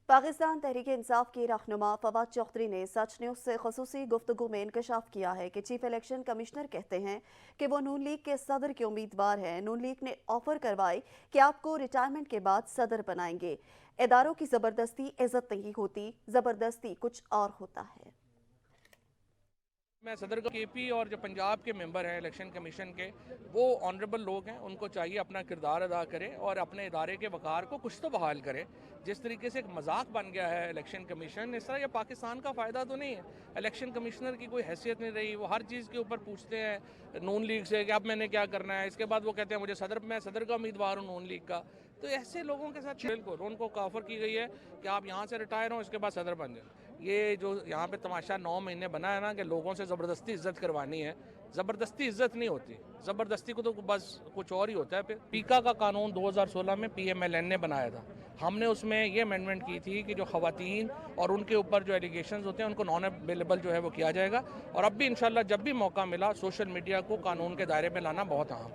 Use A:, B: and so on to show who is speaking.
A: पाकिस्तान तहरीक इंसाफ के रहनुमा फवाद चौधरी ने सच न्यूज़ से खसूसी गुफ्तगू में इंकशाफ किया है कि चीफ इलेक्शन कमिश्नर कहते हैं कि वो नून लीग के सदर के उम्मीदवार हैं। नून लीग ने ऑफर करवाई कि आपको रिटायरमेंट के बाद सदर बनाएंगे। इदारों की ज़बरदस्ती इज्जत नहीं होती, ज़बरदस्ती कुछ और होता है।
B: मैं सदर केपी और जो पंजाब के मेंबर हैं इलेक्शन कमीशन के, वो ऑनरेबल लोग हैं, उनको चाहिए अपना किरदार अदा करें और अपने इदारे के वक़ार को कुछ तो बहाल करें। जिस तरीके से एक मजाक बन गया है इलेक्शन कमीशन, इस तरह ये पाकिस्तान का फ़ायदा तो नहीं है। इलेक्शन कमिश्नर की कोई हैसियत नहीं रही, वो हर चीज़ के ऊपर पूछते हैं नून लीग से कि अब मैंने क्या करना है। इसके बाद वो कहते हैं मैं सदर का उम्मीदवार हूँ नून लीग का। तो ऐसे लोगों के साथ बिल्कुल उनको ऑफर की गई है कि आप यहाँ से रिटायर हो, इसके बाद सदर बन जाए। ये जो यहाँ पे तमाशा 9 महीने बना है ना कि लोगों से ज़बरदस्ती इज्जत करवानी है, ज़बरदस्ती इज्जत नहीं होती। ज़बरदस्ती को तो बस कुछ और ही होता है। फिर पीका का कानून 2016 में PMLN ने बनाया था। हमने उसमें ये अमेंडमेंट की थी कि जो ख़वातीन और उनके ऊपर जो एलिगेशंस होते हैं उनको नॉन अवेलेबल जो है वो किया जाएगा। और अब भी इंशाल्लाह जब भी मौका मिला सोशल मीडिया को कानून के दायरे में लाना बहुत अहम।